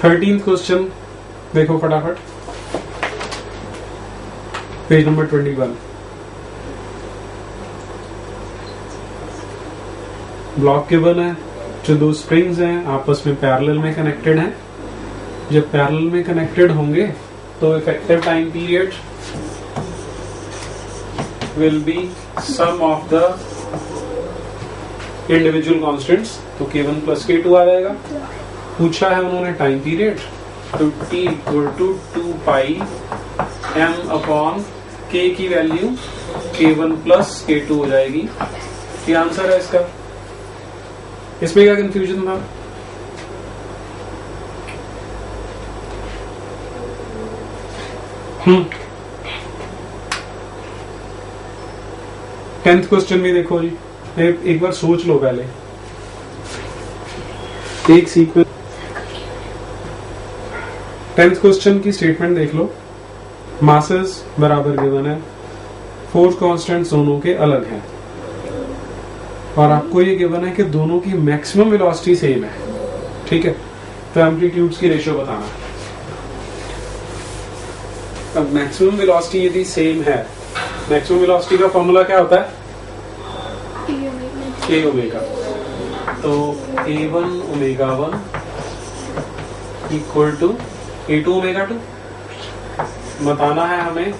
13th question देखो फटाफट, page number 21। Block given है, जो दो स्प्रिंग्स हैं आपस में पैरेलल में कनेक्टेड हैं। जब पैरेलल में कनेक्टेड होंगे तो effective time period will be sum of the individual constants, तो k1 प्लस k2 आ जाएगा। पूछा है उन्होंने टाइम पीरियड, तो t equal to 2 pi m upon k की वैल्यू k1 प्लस k2 हो जाएगी। ये आंसर है इसका। इसमें क्या कंफ्यूजन था? टेंथ क्वेश्चन भी देखो जी, एक बार सोच लो पहले। एक सीक्वेंस, 10th क्वेश्चन की स्टेटमेंट देख लो। मासेस बराबर गिवन है, फोर्स कांस्टेंट्स दोनों के अलग हैं, और आपको ये गिवन है कि दोनों की मैक्सिमम वेलोसिटी सेम है। ठीक है, तो एम्पलीट्यूड्स की रेशियो बताना है। अब मैक्सिमम वेलोसिटी यदि सेम है, मैक्सिमम वेलोसिटी का फॉर्मूला क्या होता है? k omega. तो a1 omega 1 equal to a2 omega 2। बताना है हमें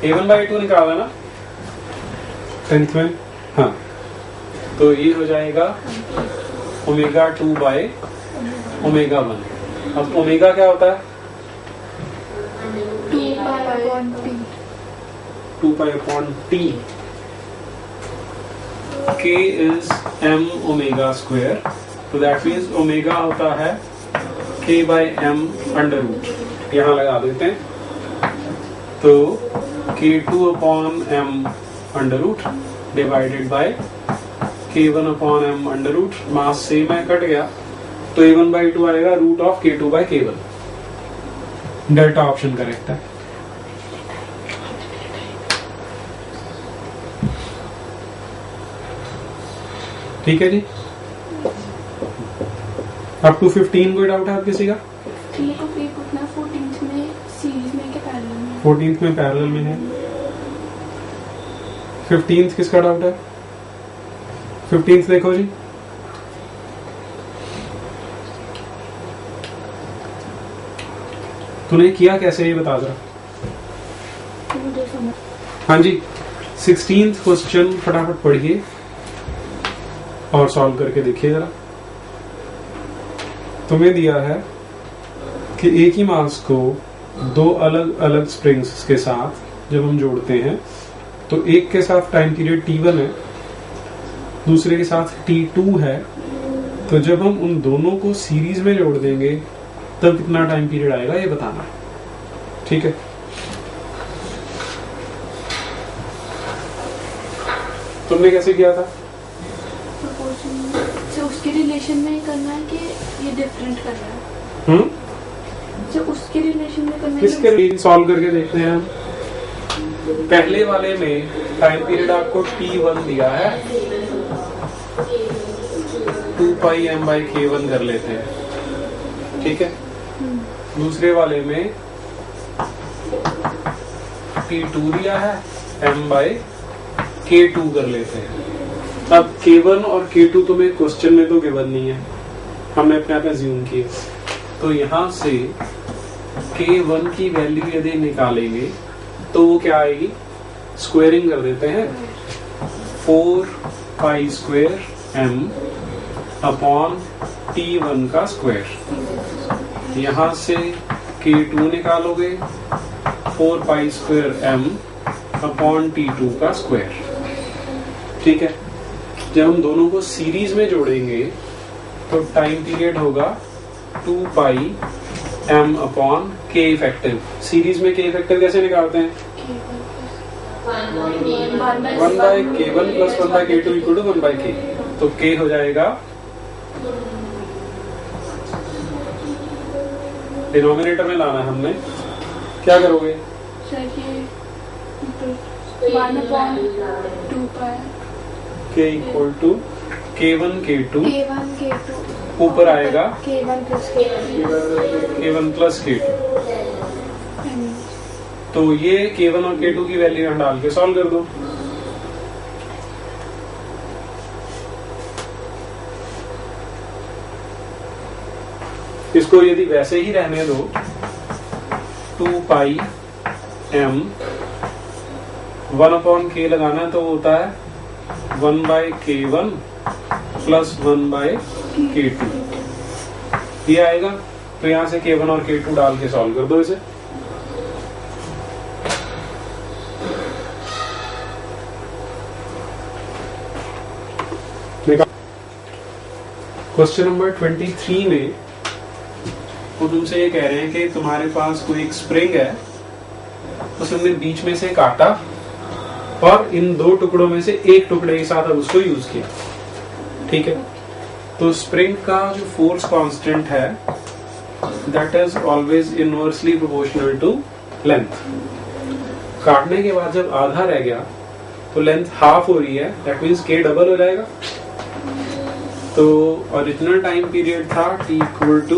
a1 बाई a2 निकाला ना 10th में। हाँ, तो ये हो जाएगा ओमेगा 2 बाय ओमेगा 1। अब ओमेगा क्या होता है? 2 pi upon t। k is m omega square, तो दैट मीन्स ओमेगा होता है k by m under root. यहाँ लगा देते हैं, तो k2 upon m under root divided by k1 upon m under root. Mass same है, कट गया, तो a1 बाई 2 आएगा root of k2 by k1। Delta option correct है। ठीक है जी। अप टू 15 कोई डाउट है आप किसी का? 14th में सीरीज में के पैरेलल में? 14th में पैरेलल में है। 15th किसका डाउट है? 15th देखो जी। तूने किया कैसे, ये बता जरा। हाँ जी, 16th क्वेश्चन फटाफट पढ़िए और सॉल्व करके देखिए जरा। तुम्हें दिया है कि एक ही मास को दो अलग अलग स्प्रिंग्स के साथ जब हम जोड़ते हैं, तो एक के साथ टाइम पीरियड t1 है, दूसरे के साथ t2 है। तो जब हम उन दोनों को सीरीज में जोड़ देंगे तब कितना टाइम पीरियड आएगा, ये बताना। ठीक है, तुमने कैसे किया था? उसके रिलेशन में करना है कि ये डिफरेंट करना है? जो उसके रिलेशन में करना है, इसके सॉल्व करके देखते हैं हम। पहले वाले में टाइम पीरियड आपको t1 दिया है, 2 पाई m बाई k1 कर लेते हैं। ठीक है, दूसरे वाले में t2 दिया है, m बाई k2 कर लेते हैं। अब k1 और k2 तुम्हें क्वेश्चन में तो गिवन नहीं है, हमने अपने आप अज्यूम किया। तो यहां से k1 की वैल्यू यदि निकालेंगे तो वो क्या आएगी? स्क्वायरिंग कर देते हैं, 4 pi square m upon t1 का स्क्वायर। यहां से k2 निकालोगे, 4 pi square m upon t2 का स्क्वायर। ठीक है, जब हम दोनों को सीरीज में जोड़ेंगे तो टाइम पीरियड होगा 2 pi m upon k effective. Series में k इफेक्टिव कैसे निकालते हैं? 1 by k1 plus 1 by k2 equal to 1 by k। तो k हो जाएगा, डिनोमिनेटर में लाना है हमने। क्या करोगे? k equal to k1 k2 ऊपर आएगा K1 plus K2 K1 plus K2। तो ये K1 और K2 की वैल्यू यहाँ डाल के सॉल्व कर दो। इसको यदि वैसे ही रहने दो 2 पाई m 1/k लगाना तो होता है 1/K1 प्लस 1/K2 ये आएगा। तो यहां से K1 और K2 डाल के सॉल्व कर दो इसे। क्वेश्चन नंबर 23 में वो तुमसे ये कह रहे हैं कि तुम्हारे पास कोई एक स्प्रिंग है, उसने बीच में से काटा और इन दो टुकड़ों में से एक टुकड़े के साथ अब उसको यूज किया। ठीक है, तो स्प्रिंग का जो फोर्स कांस्टेंट है that is always inversely proportional to length. काटने के बाद जब आधा रह गया तो लेंथ हाफ हो रही है, दैट मीन्स के डबल हो जाएगा। तो ओरिजिनल टाइम पीरियड था t equal to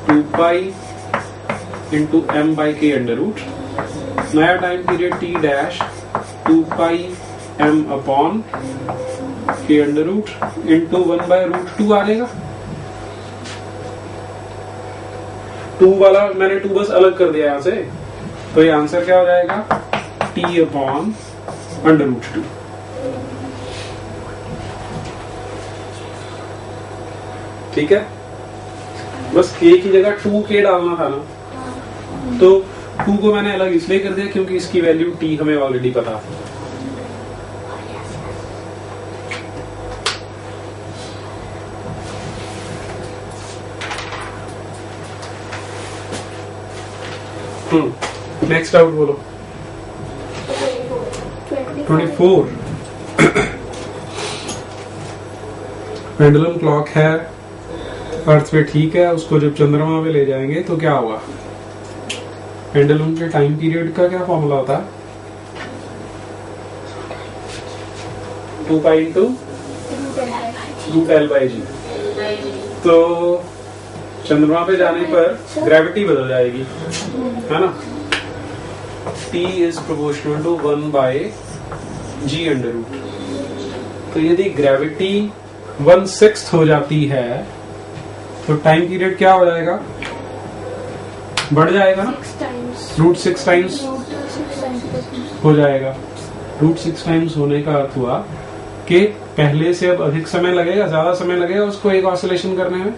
2 pi into m by k under root. नया time period t dash 2 pi m upon k under root into 1 by root 2 आ जाएगा। 2 वाला मैंने 2 बस अलग कर दिया यहाँ से, तो ये आंसर क्या हो जाएगा t अपॉन अंडर रूट 2। ठीक है, बस k की जगह 2k डालना था ना, तो 2 को मैंने अलग इसलिए कर दिया क्योंकि इसकी वैल्यू t हमें ऑलरेडी पता था। नेक्स्ट आउट बोलो। 24 पेंडुलम क्लॉक है अर्थ पे, ठीक है, उसको जब चंद्रमा पे ले जाएंगे तो क्या होगा? पेंडुलम के टाइम पीरियड का क्या फॉर्मूला होता है? 2 pi into root L by G. तो चंद्रमा पे जाने पर ग्रेविटी बदल जाएगी, है ना? T is proportional to 1 by g under root. तो यदि ग्रेविटी 1/6 हो जाती है तो टाइम पीरियड क्या हो जाएगा? बढ़ जाएगा ना, रूट 6 टाइम्स हो जाएगा। रूट 6 टाइम्स होने का अर्थ हुआ कि पहले से अब अधिक समय लगेगा, ज्यादा समय लगेगा उसको एक ऑसिलेशन करने में।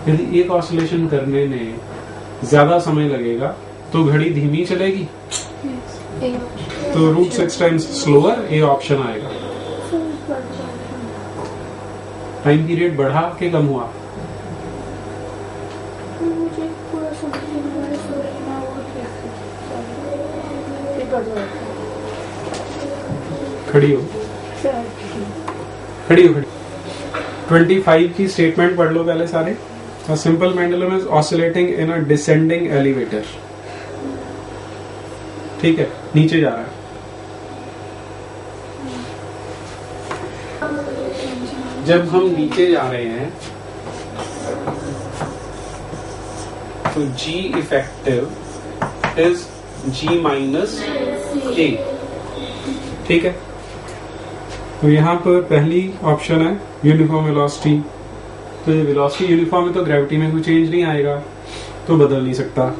यदि एक ऑसिलेशन करने में ज्यादा समय लगेगा तो घड़ी धीमी चलेगी, तो रूट 6 टाइम्स स्लोअर, ये ऑप्शन आएगा। टाइम पीरियड बढ़ा के कम हुआ? खड़ी हो, खड़ी हो, खड़ी। 25 की स्टेटमेंट पढ़ लो पहले सारे। A simple pendulum is oscillating in a descending elevator। ठीक है, नीचे जा रहा है। जब हम नीचे जा रहे हैं तो G effective is G minus A। ठीक है, तो यहाँ पर पहली ऑप्शन है यूनिफॉर्म वेलोसिटी। तो ये वेलोसिटी यूनिफॉर्म है तो ग्रेविटी में कोई चेंज नहीं आएगा, तो बदल नहीं सकता।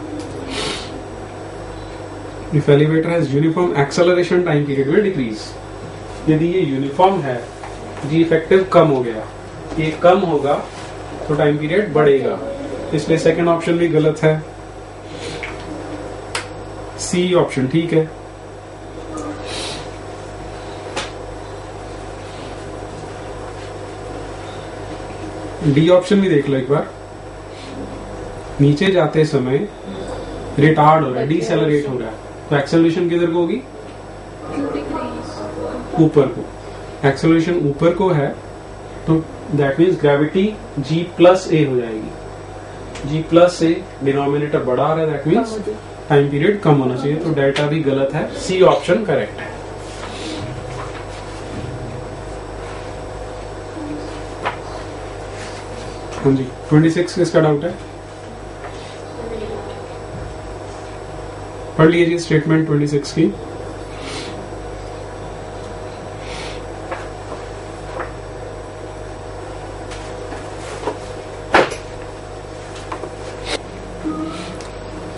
If elevator has uniform acceleration time period will decrease. यदि ये यूनिफॉर्म है, जी इफेक्टिव कम हो गया, ये कम होगा तो टाइम पीरियड बढ़ेगा, इसलिए सेकंड ऑप्शन भी गलत है। सी ऑप्शन ठीक है। डी ऑप्शन भी देख लो एक बार। नीचे जाते समय रिटार्ड हो रहा है, डिसेलरेट हो रहा है, तो एक्सेलरेशन किधर को होगी? ऊपर को। एक्सेलरेशन ऊपर को है तो that means gravity G plus A हो जाएगी। G प्लस ए डिनोमिनेटर बढ़ा रहा है, दैट मीन्स टाइम पीरियड कम होना चाहिए, तो डेल्टा भी गलत है। सी ऑप्शन करेक्ट है। हाँ जी 26 किसका डाउट है? पढ़ लीजिए स्टेटमेंट 26 की।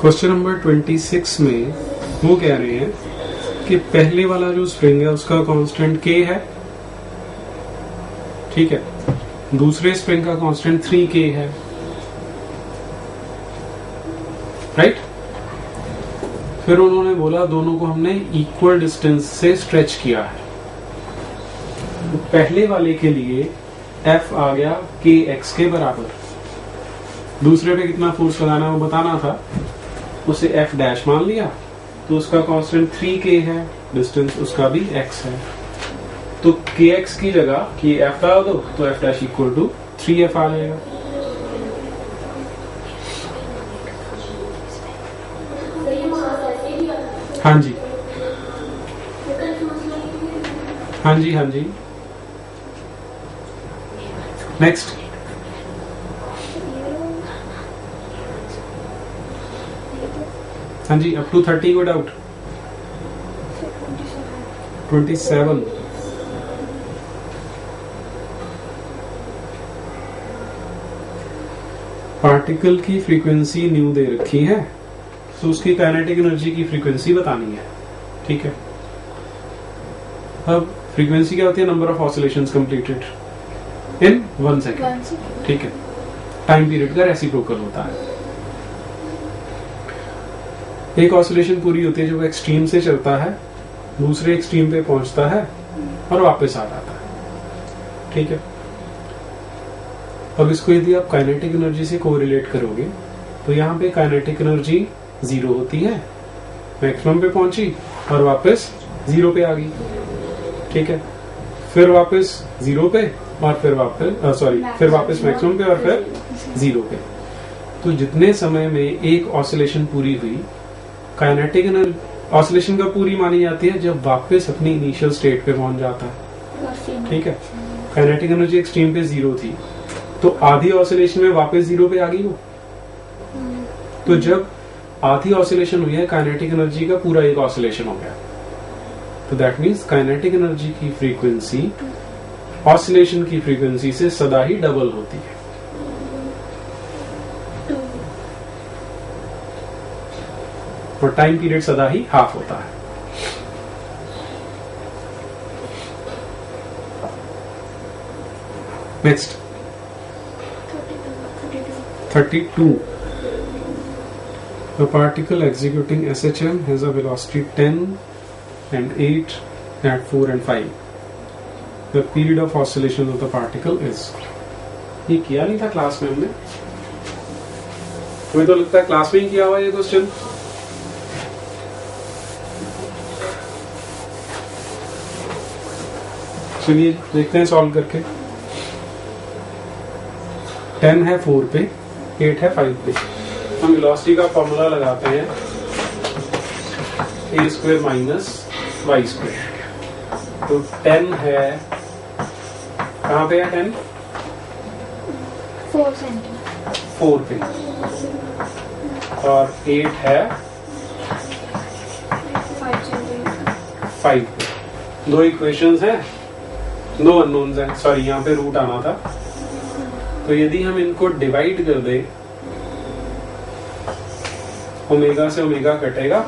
क्वेश्चन नंबर 26 में वो कह रहे हैं कि पहले वाला जो स्प्रिंग है उसका कांस्टेंट k है, ठीक है, दूसरे स्प्रिंग का कांस्टेंट 3k है, राइट। फिर उन्होंने बोला दोनों को हमने इक्वल डिस्टेंस से स्ट्रेच किया है। तो पहले वाले के लिए F आ गया kx के बराबर, दूसरे पे कितना फोर्स लगाना है वो बताना था, उसे F डैश मान लिया, तो उसका कांस्टेंट 3k है, डिस्टेंस उसका भी x है। तो kx की जगह कि F डाल दो तो F dash equal to 3F आ जाएगा। हाँ जी हाँ जी हाँ जी नेक्स्ट। हाँ जी अप टू 30 को डाउट। 27 पार्टिकल की फ्रीक्वेंसी न्यू दे रखी है, तो उसकी काइनेटिक एनर्जी की फ्रीक्वेंसी बतानी है, ठीक है। अब फ्रीक्वेंसी क्या होती है? Number of oscillations completed in 1 second, ठीक है। टाइम पीरियड का रेसिप्रोकल होता है। एक ऑसिलेशन पूरी होती है जब एक्सट्रीम से चलता है, दूसरे एक्सट्रीम पे पहुंचता है और वापस आ जाता है, ठीक है। अब इसको यदि आप काइनेटिक एनर्जी से कोरिलेट करोगे तो यहाँ पे काइनेटिक एनर्जी 0 होती है, मैक्सिमम पे पहुंची और वापस 0 पे आ गई, ठीक है। फिर वापस 0 पे और फिर वापस मैक्सिमम पे और फिर 0 पे। तो जितने समय में एक ऑसिलेशन पूरी हुई, काइनेटिक एनर्जी ऑसिलेशन का पूरी मानी जाती है जब वापस अपनी इनिशियल स्टेट पे पहुंच जाता है, ठीक है। काइनेटिक एनर्जी एक्सट्रीम पे 0 थी, तो आधी ऑसिलेशन में वापस 0 पे आ गई वो। तो जब आधी ऑसिलेशन हुई है, काइनेटिक एनर्जी का पूरा एक ऑसिलेशन हो गया, तो दैट मीन्स काइनेटिक एनर्जी की फ्रीक्वेंसी ऑसिलेशन की फ्रीक्वेंसी से सदा ही डबल होती है। और टाइम पीरियड सदा ही हाफ होता है। Next 32. The particle executing SHM has a velocity 10 and 8 at 4 and 5. The period of oscillation of the particle is. ये किया नहीं था क्लास में हमने? तुम्हें तो लगता है क्लास में ही किया हुआ ये क्वेश्चन। चलिए देखते हैं सॉल्व करके। 10 है 4 पे, 8 है 5 पे। हम वेलोसिटी का फॉर्मूला लगाते हैं a² माइनस y²। तो 10 है, कहाँ पे है 10? 4 पे, और 8 है 5 पे। दो इक्वेशंस हैं, दो अननोन्स हैं, सॉरी यहाँ पे रूट आना था। तो यदि हम इनको डिवाइड कर दे, ओमेगा से ओमेगा कटेगा,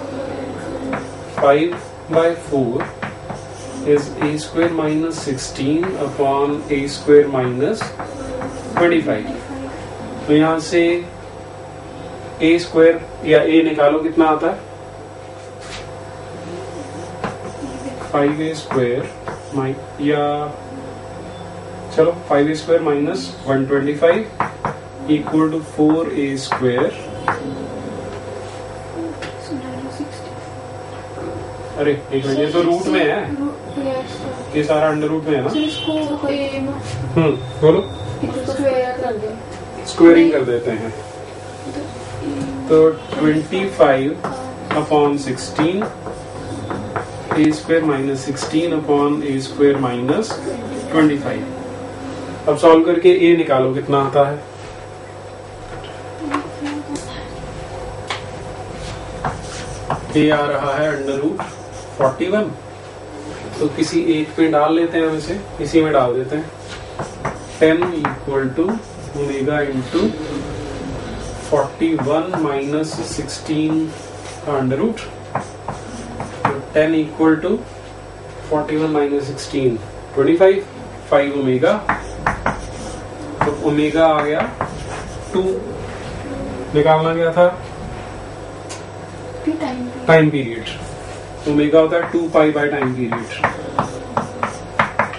5/4 is a² minus 16 upon a² minus 25। तो यहां से a² या a निकालो, कितना आता है? 5a² या चलो 5a² minus 125 equal to 4a²। अरे एक मिनट, ये तो रूट में है, ये सारा अंडर रूट में है ना। बोलो, स्क्वेयरिंग कर देते हैं। तो 25 upon 16 a² minus 16 upon a² minus 25। अब सॉल्व करके a निकालो, कितना आता है? ये आ रहा है √41, तो किसी एक पे डाल लेते हैं, हम इसे इसी में डाल देते हैं। 10 = ओमेगा इंटू 41 - 16 का √, तो 10 = 41 - 16 25, 5 ओमेगा, तो ओमेगा आ गया 2। निकालना क्या था? Time period. ओमेगा होता है 2 pi by time period,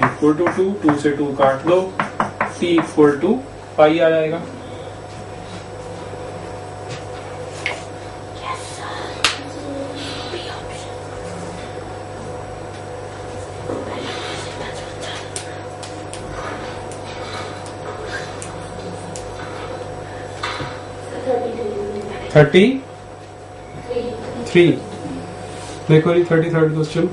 equal to 2 से 2 काट दो, t इक्वल टू पाई आ जाएगा। थर्टी 3। देखो जी 33rd क्वेश्चन।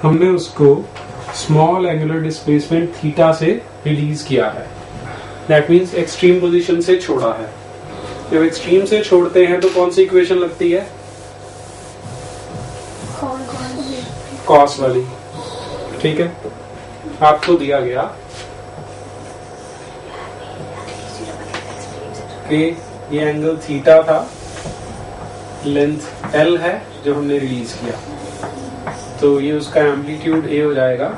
हमने उसको स्मॉल एंगुलर डिस्प्लेसमेंट थीटा से रिलीज किया है, दैट मीन्स एक्सट्रीम पोजीशन से छोड़ा है। जब एक्सट्रीम से छोड़ते हैं तो कौन सी इक्वेशन लगती है? कॉस वाली, ठीक है। आपको दिया गया कि ये एंगल थीटा था, लेंथ L है जो हमने रिलीज किया, तो ये उसका एम्पलीट्यूड A हो जाएगा,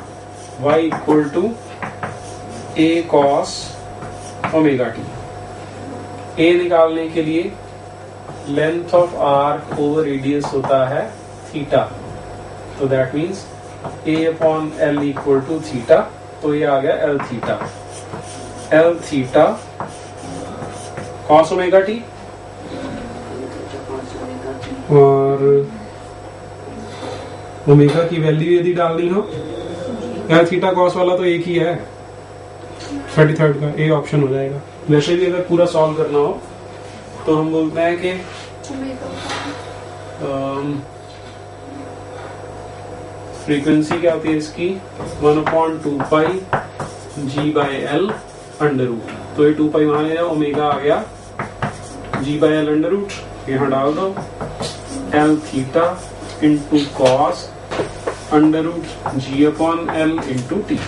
y = A cos omega t। A निकालने के लिए length of arc over radius होता है थीटा, तो दैट मीन्स A/L = थीटा, तो ये आ गया L theta. L theta cos omega t, और ओमेगा की वैल्यू यदि डालनी हो, L थीटा cos वाला तो एक ही है, 33rd का A ऑप्शन हो जाएगा। वैसे भी अगर पूरा सॉल्व करना हो तो हम बोलते हैं कि फ्रीक्वेंसी क्या होती है इसकी, 1/2 पाई G/L √, तो ये 2 पाई वहां ले जाओ, ओमेगा आ गया G/L √, यहाँ डाल दो, L theta into cos √G/L into t।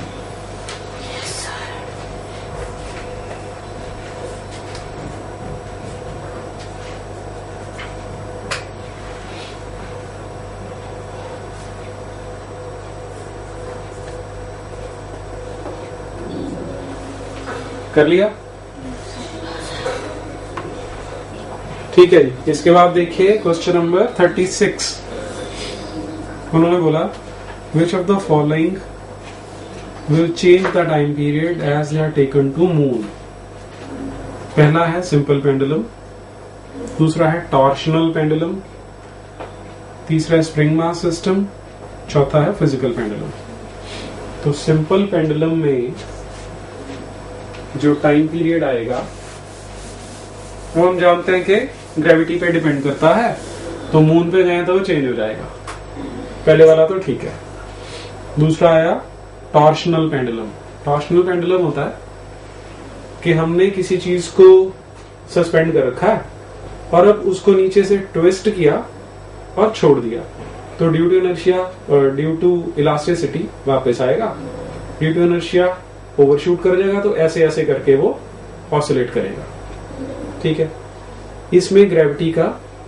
कर लिया? ठीक है जी। इसके बाद देखिए क्वेश्चन नंबर 36। उन्होंने बोला which of the following will change the time period as they are taken to moon. पहला है सिंपल पेंडुलम, दूसरा है टॉर्शनल पेंडुलम, तीसरा है स्प्रिंग मास सिस्टम, चौथा है फिजिकल पेंडुलम। तो सिंपल पेंडुलम में जो टाइम पीरियड आएगा वो हम जानते हैं कि ग्रेविटी पे डिपेंड करता है, तो मून पे गए तो वो चेंज हो जाएगा। पहले वाला तो ठीक है। दूसरा आया टॉर्शनल पेंडुलम। टॉर्शनल पेंडुलम होता है कि हमने किसी चीज को सस्पेंड कर रखा है और अब उसको नीचे से ट्विस्ट किया और छोड़ दिया, तो ड्यू टू इनर्शिया और ड्यू टू इलास्टिसिटी वापस आएगा, ड्यू टू इनर्शिया ओवरशूट कर जाएगा, तो ऐसे ऐसे करके वो ऑसिलेट करेगा। ठीक है, इसमें ग्रेविटी का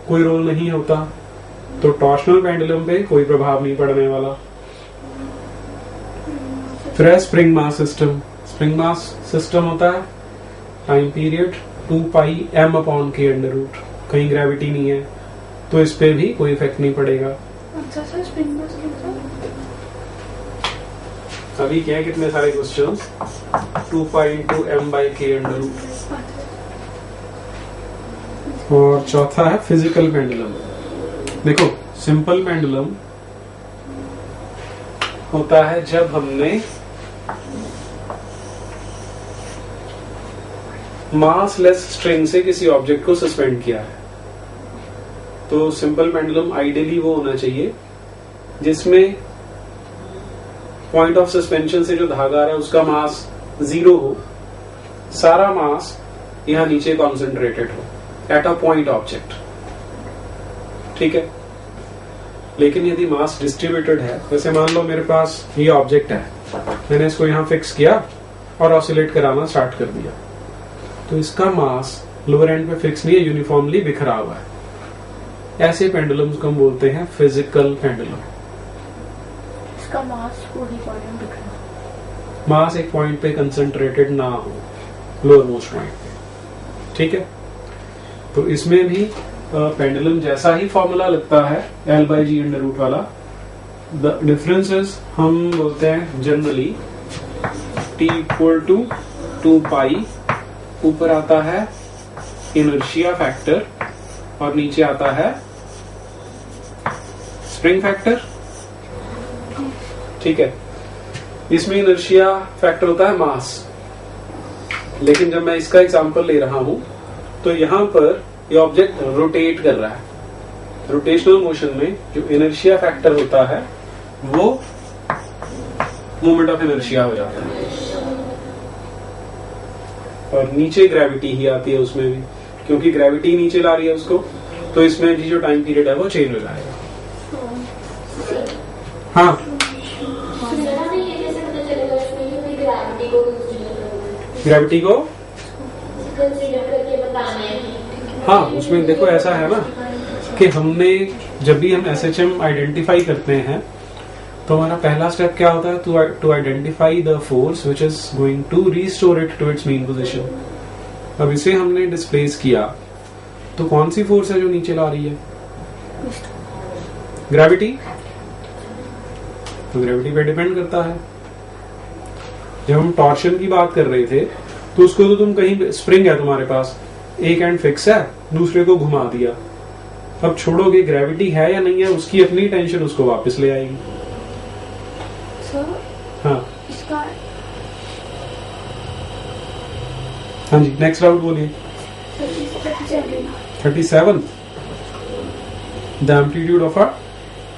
कोई रोल नहीं होता, तो टॉर्शनल पेंडुलम पे कोई प्रभाव नहीं पड़ने वाला। फिर है spring mass system. Spring mass system होता है टाइम पीरियड 2 पाई m/k², कहीं ग्रेविटी नहीं है तो इस पे भी कोई इफेक्ट नहीं पड़ेगा। अच्छा सर, स्प्रिंग मास क्या? अभी क्या है, कितने सारे क्वेश्चंस, 2 पाई × m/k²। और चौथा है फिजिकल पेंडुलम। देखो सिंपल पेंडुलम होता है जब हमने मास लेस स्ट्रिंग से किसी ऑब्जेक्ट को सस्पेंड किया है। तो सिंपल पेंडुलम आइडियली वो होना चाहिए जिसमें पॉइंट ऑफ सस्पेंशन से जो धागा आ रहा है उसका मास 0 हो, सारा मास यहाँ नीचे कॉन्सेंट्रेटेड हो एट अ पॉइंट ऑब्जेक्ट, ठीक है। लेकिन यदि मास डिस्ट्रीब्यूटेड है, जैसे मान लो मेरे पास ये ऑब्जेक्ट है, मैंने इसको यहाँ फिक्स किया और ऑसिलेट कराना स्टार्ट कर दिया, तो इसका मास लोअर एंड पे फिक्स नहीं है, यूनिफॉर्मली बिखरा हुआ है। ऐसे पेंडुलम्स को हम बोलते हैं फिजिकल पेंडुलम। इसका मास पूरी बॉडी में बिखरा, मास एक पॉइंट पे कंसंट्रेटेड ना हो, लोअर मोस्ट पॉइंट पे, ठीक है। तो इसमें भी पेंडुलम जैसा ही फॉर्मूला लगता है L/G वाला। द डिफरेंस इज, हम बोलते हैं जनरली T = 2π, ऊपर आता है इनर्शिया फैक्टर और नीचे आता है स्प्रिंग फैक्टर, ठीक है। इसमें इनर्शिया फैक्टर होता है मास, लेकिन जब मैं इसका एग्जांपल ले रहा हूं तो यहां पर ये ऑब्जेक्ट रोटेट कर रहा है। रोटेशनल मोशन में जो इनर्शिया फैक्टर होता है वो मोमेंट ऑफ इनर्शिया हो जाता है, और नीचे ग्रेविटी ही आती है उसमें भी, क्योंकि ग्रेविटी नीचे ला रही है उसको, तो इसमें भी जो टाइम पीरियड है वो चेंज हो जाएगा। हाँ, ग्रेविटी को हाँ, उसमें देखो ऐसा है ना कि हमने जब भी हम SHM आइडेंटिफाई करते हैं तो हमारा पहला स्टेप क्या होता है, to identify the force which is going to restore it to its mean position. अब इसे हमने डिस्प्लेस किया तो कौन सी फोर्स है जो नीचे ला रही है? ग्रेविटी। तो ग्रेविटी पे डिपेंड करता है। जब हम टॉर्शन की बात कर रहे थे तो उसको तो तुम कहीं, स्प्रिंग है तुम्हारे पास, एक एंड फिक्स है, दूसरे को घुमा दिया, अब छोड़ोगे, ग्रेविटी है या नहीं है उसकी अपनी टेंशन उसको वापस ले आएगी। हाँ, इसका हाँ जी, नेक्स्ट राउंड बोलिए। 37 the amplitude of a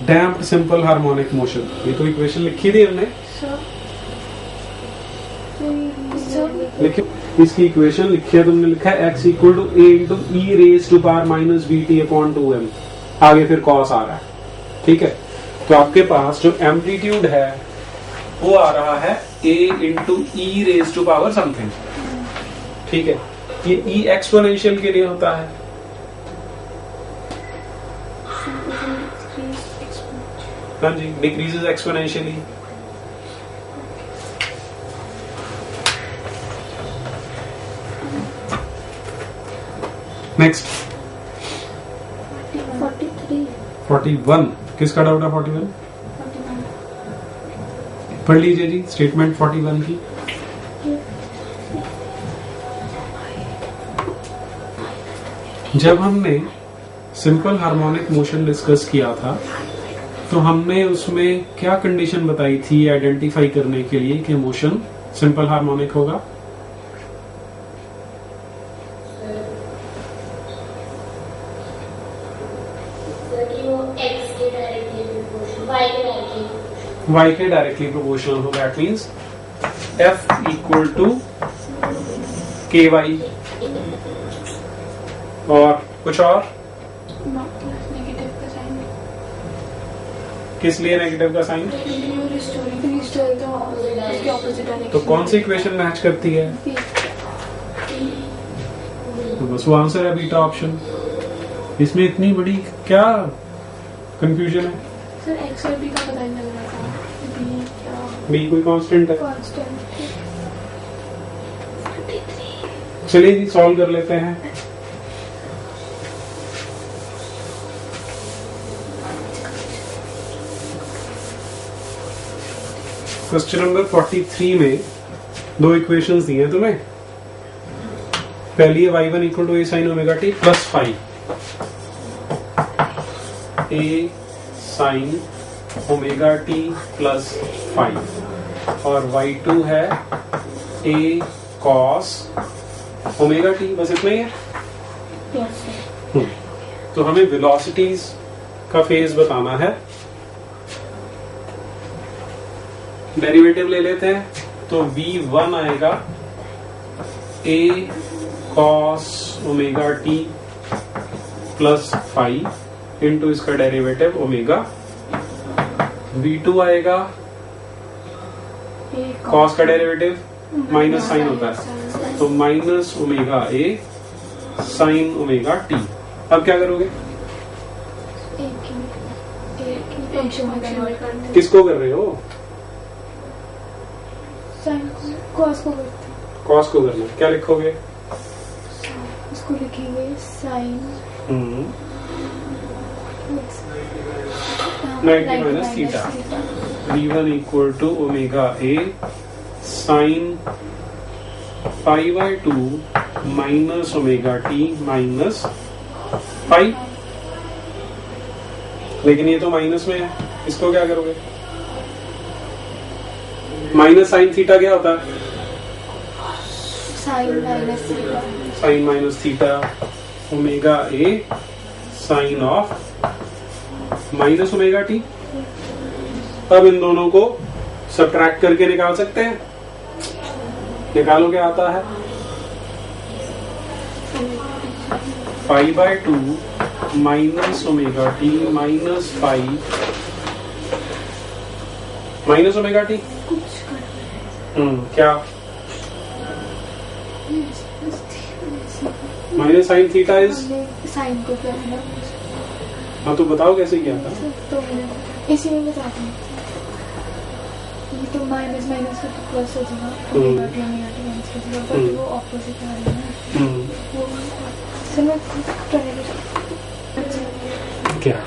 damped simple harmonic motion. ये तो इक्वेशन लिखी थी हमने, लेकिन इसकी इक्वेशन लिखी है, तुमने लिखा है x = a × e⁻⁻bt/2m, आगे फिर cos आ रहा है, ठीक है। तो आपके पास जो एम्पलीट्यूड है वो आ रहा है a × e⁻ समथिंग, ठीक है। ये e एक्सपोनेंशियल के लिए होता है, हाँ जी, डिक्रीजेस एक्सपोनेंशियली। नेक्स्ट 41, किसका डाउट है? 41 पढ़ लीजिए जी, स्टेटमेंट 41 की। जब हमने सिंपल हार्मोनिक मोशन डिस्कस किया था तो हमने उसमें क्या कंडीशन बताई थी आइडेंटिफाई करने के लिए कि मोशन सिंपल हार्मोनिक होगा? y के डायरेक्टली प्रोपोर्शनल हो, दैट मींस F = ky। और कुछ और? किस लिए नेगेटिव का साइन? तो कौन सी इक्वेशन मैच करती है? तो बस वो आंसर है, बीटा ऑप्शन। इसमें इतनी बड़ी क्या कंफ्यूजन है? सर x और b का पता नहीं लग रहा था। b कोई कांस्टेंट है? कांस्टेंट। चलिए जी, सॉल्व कर लेते हैं। क्वेश्चन नंबर 43 में दो इक्वेशंस दी हैं तुम्हें। पहली है y1 = a sin ωt + phi, a sin ωt + phi, और y2 है a cos ωt। बस इतना ही है। तो हमें वेलोसिटीज का फेज बताना है। डेरिवेटिव ले लेते हैं, तो v1 आएगा a cos omega t plus five into इसका डेरिवेटिव ओमेगा। v2 आएगा cos का डेरिवेटिव माइनस साइन होता है, तो minus omega a sine omega t। अब क्या करोगे? किसको कर रहे हो? कॉस को करते हैं। कॉस को करना, क्या लिखोगे? इसको लिखेंगे sine 90 minus theta. v1 equal to omega a sine 5/2 minus omega t minus 5। लेकिन ये तो माइनस में है, इसको क्या करोगे? माइनस साइन थीटा क्या होता है? Sine minus theta. Sine minus theta omega a sine of minus omega t. अब इन दोनों को सब्ट्रैक्ट करके निकाल सकते हैं। निकालो, क्या आता है? 5/2 minus omega T minus 5 minus omega T. क्या? Minus sine theta is sine को क्या है ना? हाँ, तो बताओ कैसे किया था? तो इसी में बताते हैं। ये तो माइनस माइनस का प्लस हो जाएगा, ओमेगा टी माइनस हो जाएगा, बट वो ऑपोजिट आ रही है ना। वो सर मैं क्या?